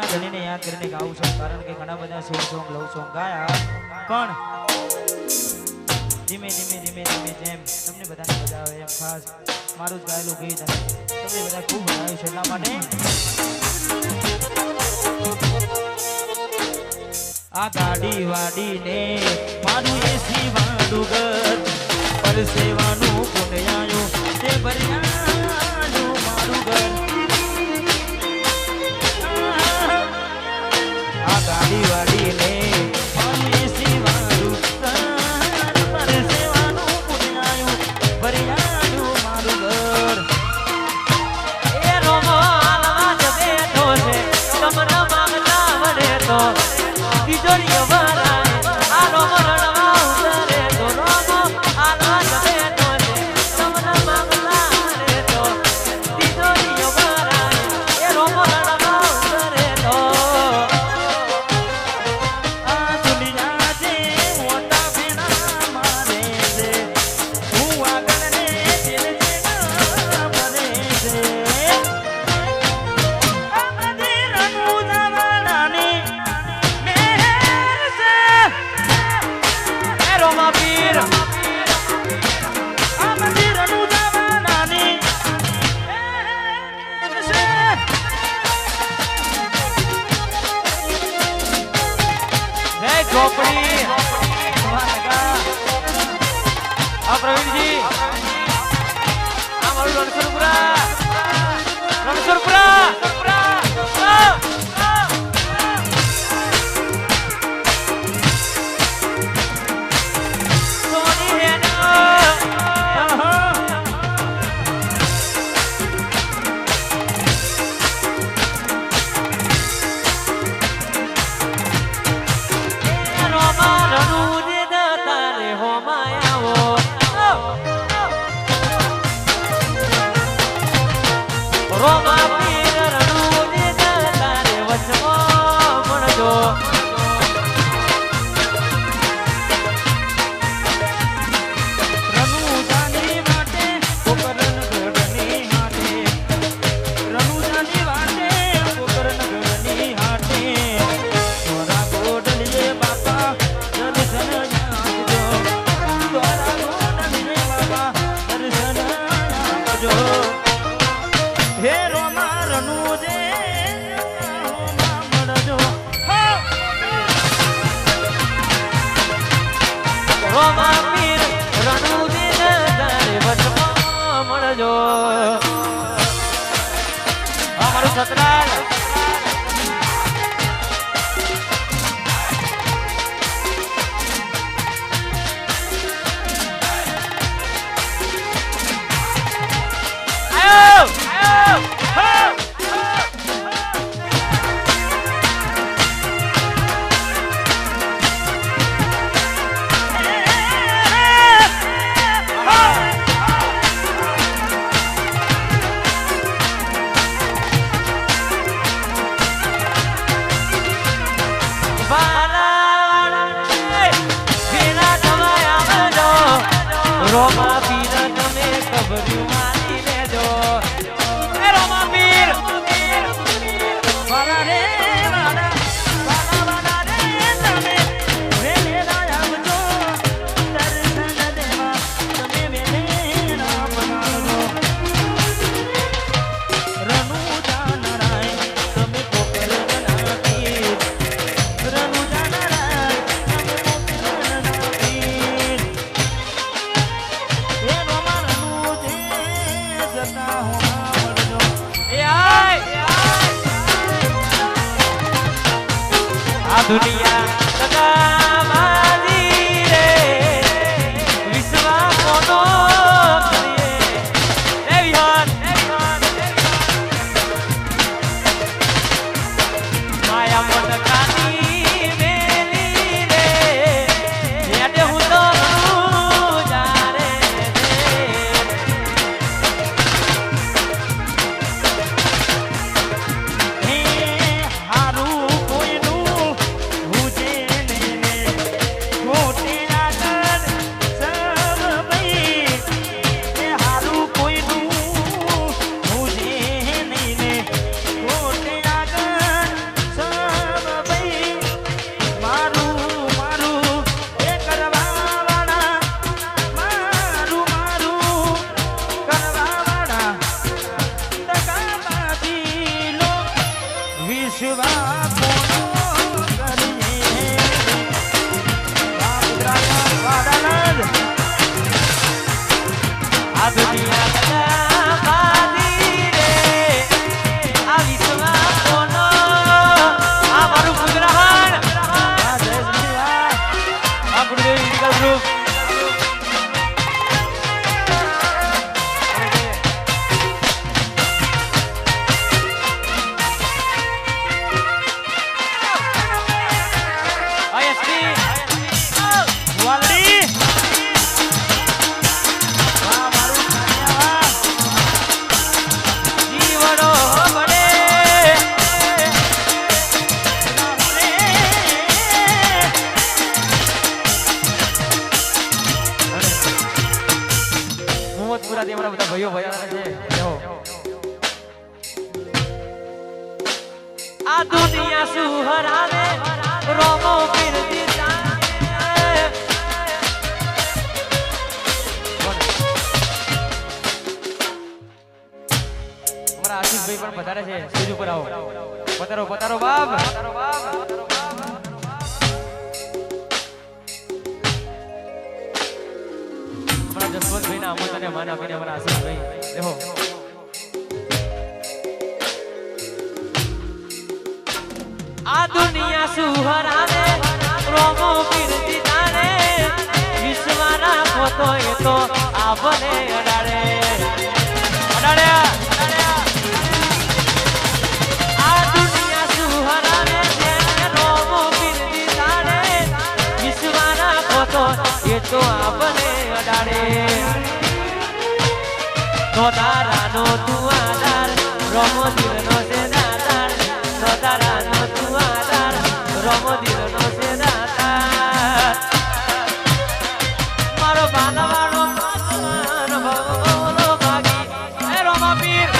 ધણીને યાદ કરીને ગાવું છું કારણ કે ઘણા બધા સેડ સોંગ લવ સોંગ ગાયા પણ ધીમે ધીમે ધીમે ધીમે જેમ તમને બધાને મજા આવે એમ ખાસ મારું જ ગાયેલું ગીત અને તમને બધા ખૂબ બનાવ્યું છે એટલા માટે આ ગાડી વાડીને મારું એસી વાળું ઘર પર સેવાનું પુણ્યાયું તે ભર્યાનું મારું ઘર આ ગાડી વાડીને મારું એસી વાળું ઘર પર સેવાનું પુણ્યાયું ભર્યાનું મારું ઘર એ રોમો આલવા જ બેઠો છે તમારા માંગતા વડે તો તિજોરીઓ ભરાય આ રોમો રડવા ઉતરે તો રોમો આલવા જ બેઠો છે તમારા માંગતા વડે તો તિજોરીઓ ભરાય એ રોમો રડવા ઉતરે તો આ દુનિયા જે મોટા ભેણા મારે છે હું આગળ ને દિલ જેના ભરે છે આ મંદિરનું જવાડાની રોમા પીર આ મંદિરનું જવાનાની જય ચોપડી આ પ્રવીણજી આ મારું રણછોડપુરા રોમા પીર રણું દે તારે વચમાં મળજો રણું જાની વાટે કોકરણ ગઢની હાટે રણું જાની વાટે કોકરણ ગઢની હાટે તોરા ગોડલીએ બાપા દર્શન આપજો તોરા ગોડલીએ બાપા દર્શન આપજો હે રોમા રણું જે રોમા મળજો રોમા પીર રણું જે તારે વચમાં મળજો અમારું સતરાલ રોમા પીર તમે કબર્યું માની લેજો એ રોમા પીર વાલા રે વાલા વાલા રે તમે વેલેલા આવજો દર્શન દેવા તમે વેલેલા બનાવજો રણું જાનરાય તમે કોકરના પીર રણું જાનરાય તમે કોકરના પીર એ રોમા રણું જે જતા હોમા મળજો એ આય આ દુનિયા સદા મારી રે વિશ્વા કોનો કરીએ એ વિહાન માયા મનકાની મેલી રે યાદ હું તો જારે હે હારું કોઈનું હું જે ને વિશ્વા કોનો કરીએ આ દુનિયા કદા બાધી રે આ વિશ્વા કોનો આ મારું ગુજરાન આ જય શ્રી આ ગુરુદેવ ઇન્ડિકલ ગ્રુપ ભાઈઓ ભયા છે આ દુનિયા સુહરાવે રોમો ફિરતી અમારા આશીષભાઈ પણ પધારે છે સ્ટેજ ઉપર આવો પધારો પધારો બાપ જસવંતભાઈ ના આમંત્રણને માન આપીને અમારા આશીષભાઈ દેખો આ દુનિયા સુહરાવે રોમો ફિરતી તારે વિશ્વાના ખોતો એ તો આવને અડાડે આ દુનિયા સુહરાવે રોમો ફિરતી તારે વિશ્વાના ખોતો એ તો આવને અડાડે નો તારાનો તું આધાર રોમો દિલનો છે દાતાર નો તારાનો તું આધાર રોમો દિલનો છે દાતાર મારો બાલવાળો ભગવાન ભગવાનો ભાગી હે રોમા પીર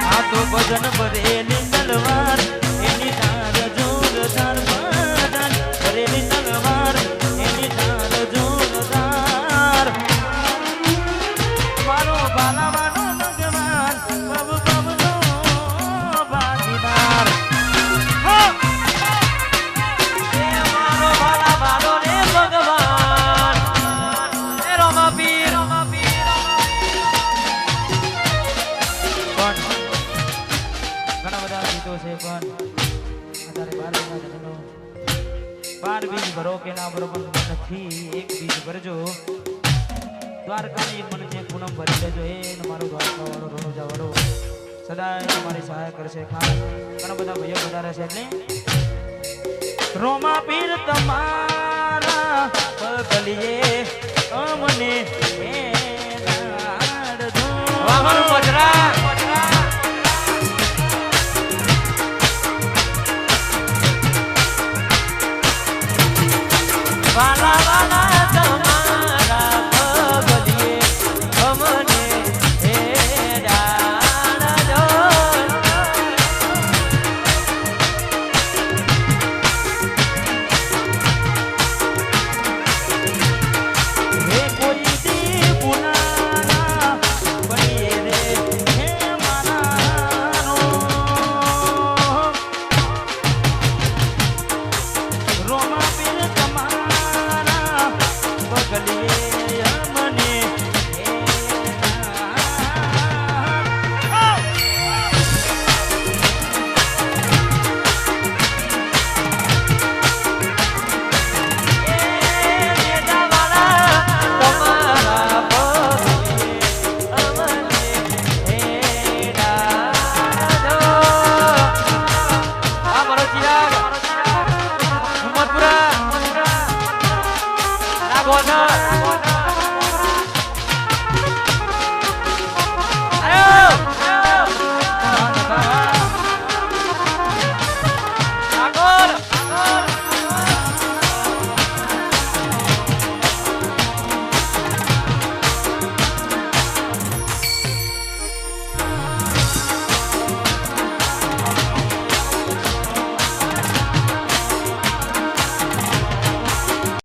આ તો ભજન ભરેલી તલવાર એની તાર જોરદાર માદાન ભરેલી તલવાર એની તાર જોરદાર મારો બાલાવાનો ભગવાન પ્રભુ પ્રભુનો ભાગીદાર એ મારો બાલાવાનો રે ભગવાન એ રોમા પીર પણ ઘણા બધા ગીતો છે પણ અત્યારે 12 બીજ ભરો કે ના બરોબર નથી એક બીજ ભરજો દ્વારકાની મન જે પૂનમ ભરી લેજો એ મારો દ્વારકા વાળો રણુજા વાળો સદાય તમારી સહાય કરશે ખાસ ઘણા બધા ભાઈઓ વધારે છે એટલે રોમા પીર તમારા પગલીએ અમને એ નાડ ધો અમારું પજરા